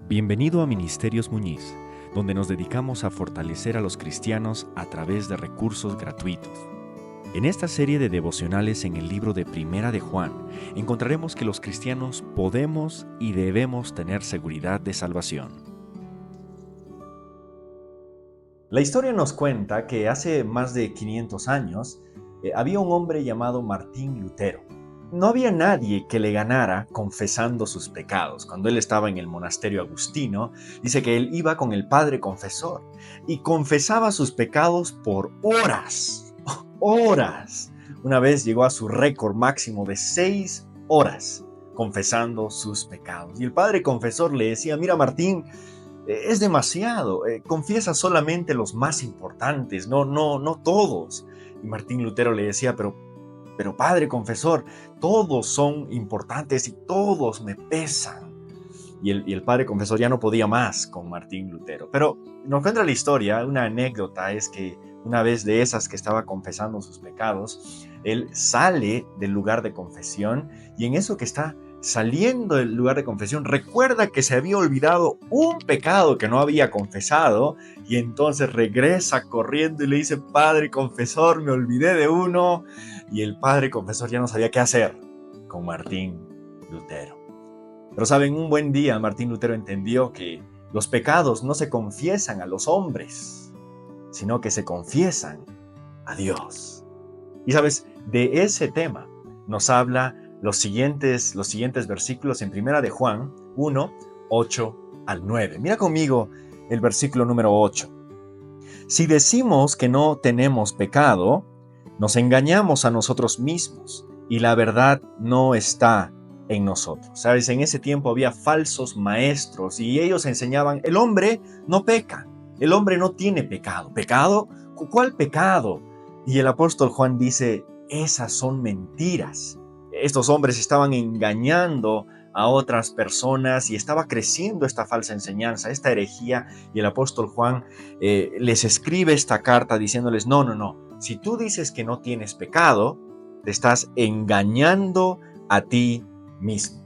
Bienvenido a Ministerios Muñiz, donde nos dedicamos a fortalecer a los cristianos a través de recursos gratuitos. En esta serie de devocionales en el libro de Primera de Juan, encontraremos que los cristianos podemos y debemos tener seguridad de salvación. La historia nos cuenta que hace más de 500 años había un hombre llamado Martín Lutero. No había nadie que le ganara confesando sus pecados. Cuando él estaba en el monasterio agustino, dice que él iba con el padre confesor y confesaba sus pecados por horas. ¡Horas! Una vez llegó a su récord máximo de 6 horas confesando sus pecados. Y el padre confesor le decía: mira, Martín, es demasiado, confiesa solamente los más importantes, no todos. Y Martín Lutero le decía: pero padre confesor, todos son importantes y todos me pesan. Y el padre confesor ya no podía más con Martín Lutero. Pero nos cuenta la historia, una anécdota es que una vez de esas que estaba confesando sus pecados, él sale del lugar de confesión y en eso que está saliendo del lugar de confesión, recuerda que se había olvidado un pecado que no había confesado y entonces regresa corriendo y le dice: padre confesor, me olvidé de uno. Y el padre confesor ya no sabía qué hacer con Martín Lutero. Pero saben, un buen día Martín Lutero entendió que los pecados no se confiesan a los hombres, sino que se confiesan a Dios. Y sabes, de ese tema nos habla los siguientes versículos en Primera de Juan 1, 8 al 9. Mira conmigo el versículo número 8. Si decimos que no tenemos pecado, nos engañamos a nosotros mismos y la verdad no está en nosotros. ¿Sabes? En ese tiempo había falsos maestros y ellos enseñaban: el hombre no peca, el hombre no tiene pecado. ¿Pecado? ¿Cuál pecado? Y el apóstol Juan dice: esas son mentiras. Estos hombres estaban engañando a otras personas y estaba creciendo esta falsa enseñanza, esta herejía, y el apóstol Juan les escribe esta carta diciéndoles: no, si tú dices que no tienes pecado, te estás engañando a ti mismo.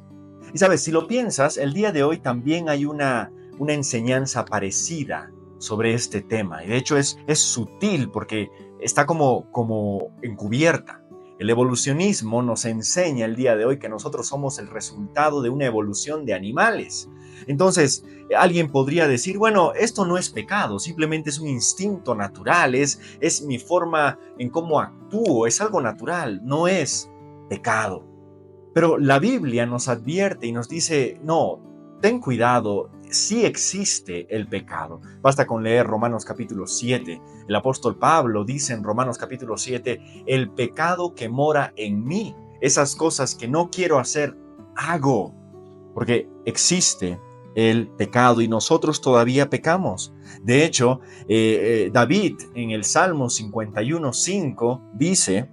Y sabes, si lo piensas, el día de hoy también hay una enseñanza parecida sobre este tema, y de hecho es sutil porque está como encubierta. El evolucionismo nos enseña el día de hoy que nosotros somos el resultado de una evolución de animales. Entonces, alguien podría decir: bueno, esto no es pecado, simplemente es un instinto natural, es mi forma en cómo actúo, es algo natural, no es pecado. Pero la Biblia nos advierte y nos dice: no, ten cuidado, sí existe el pecado. Basta con leer Romanos capítulo 7. El apóstol Pablo dice en Romanos capítulo 7: el pecado que mora en mí, esas cosas que no quiero hacer, hago. Porque existe el pecado y nosotros todavía pecamos. De hecho, David en el Salmo 51:5 dice: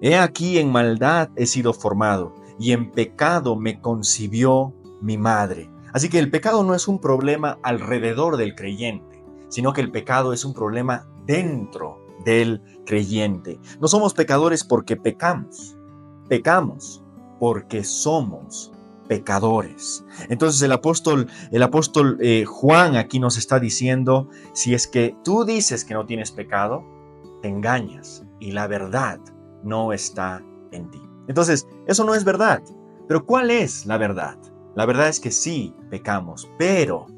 he aquí en maldad he sido formado, y en pecado me concibió mi madre. Así que el pecado no es un problema alrededor del creyente, sino que el pecado es un problema dentro del creyente. No somos pecadores porque pecamos porque somos pecadores. Entonces el apóstol Juan aquí nos está diciendo: si es que tú dices que no tienes pecado, te engañas y la verdad no está en ti. Entonces, eso no es verdad. Pero ¿cuál es la verdad? La verdad es que sí pecamos, pero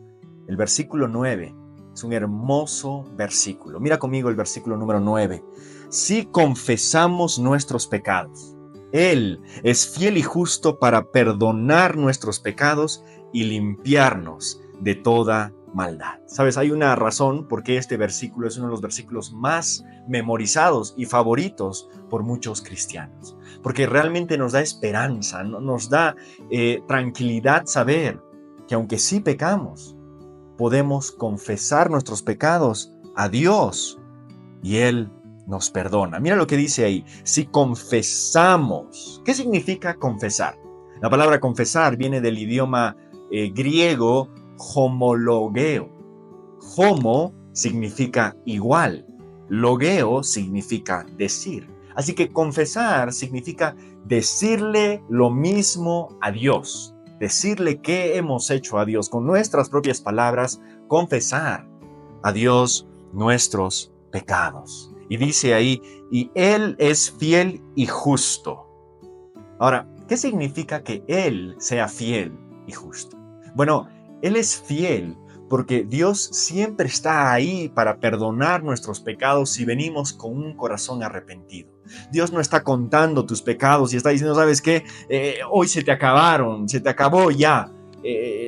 el versículo 9 es un hermoso versículo. Mira conmigo el versículo número 9. Si confesamos nuestros pecados, Él es fiel y justo para perdonar nuestros pecados y limpiarnos de toda maldad. ¿Sabes? Hay una razón por qué este versículo es uno de los versículos más memorizados y favoritos por muchos cristianos. Porque realmente nos da esperanza, nos da tranquilidad saber que aunque sí pecamos, podemos confesar nuestros pecados a Dios y Él nos perdona. Mira lo que dice ahí: si confesamos. ¿Qué significa confesar? La palabra confesar viene del idioma griego homologeo. Homo significa igual, logeo significa decir. Así que confesar significa decirle lo mismo a Dios, decirle qué hemos hecho a Dios, con nuestras propias palabras, confesar a Dios nuestros pecados. Y dice ahí, y Él es fiel y justo. Ahora, ¿qué significa que Él sea fiel y justo? Bueno, Él es fiel porque Dios siempre está ahí para perdonar nuestros pecados si venimos con un corazón arrepentido. Dios no está contando tus pecados y está diciendo, ¿sabes qué? Hoy se te acabaron, se te acabó ya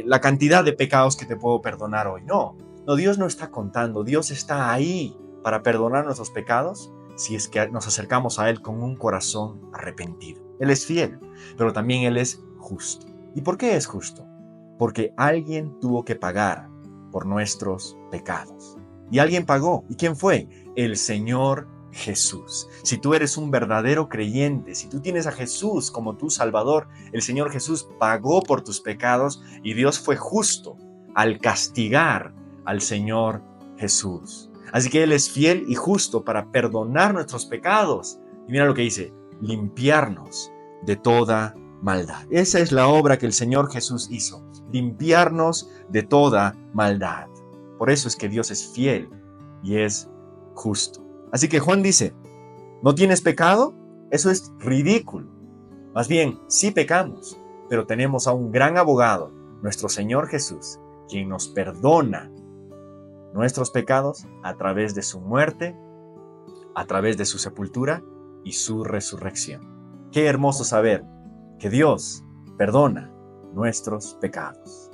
la cantidad de pecados que te puedo perdonar hoy. No, Dios no está contando. Dios está ahí para perdonar nuestros pecados si es que nos acercamos a Él con un corazón arrepentido. Él es fiel, pero también Él es justo. ¿Y por qué es justo? Porque alguien tuvo que pagar por nuestros pecados. Y alguien pagó. ¿Y quién fue? El Señor Jesús. Si tú eres un verdadero creyente, si tú tienes a Jesús como tu Salvador, el Señor Jesús pagó por tus pecados y Dios fue justo al castigar al Señor Jesús. Así que Él es fiel y justo para perdonar nuestros pecados. Y mira lo que dice, limpiarnos de toda maldad. Esa es la obra que el Señor Jesús hizo, limpiarnos de toda maldad. Por eso es que Dios es fiel y es justo. Así que Juan dice, ¿no tienes pecado? Eso es ridículo. Más bien, sí pecamos, pero tenemos a un gran abogado, nuestro Señor Jesús, quien nos perdona nuestros pecados a través de su muerte, a través de su sepultura y su resurrección. Qué hermoso saber que Dios perdona nuestros pecados.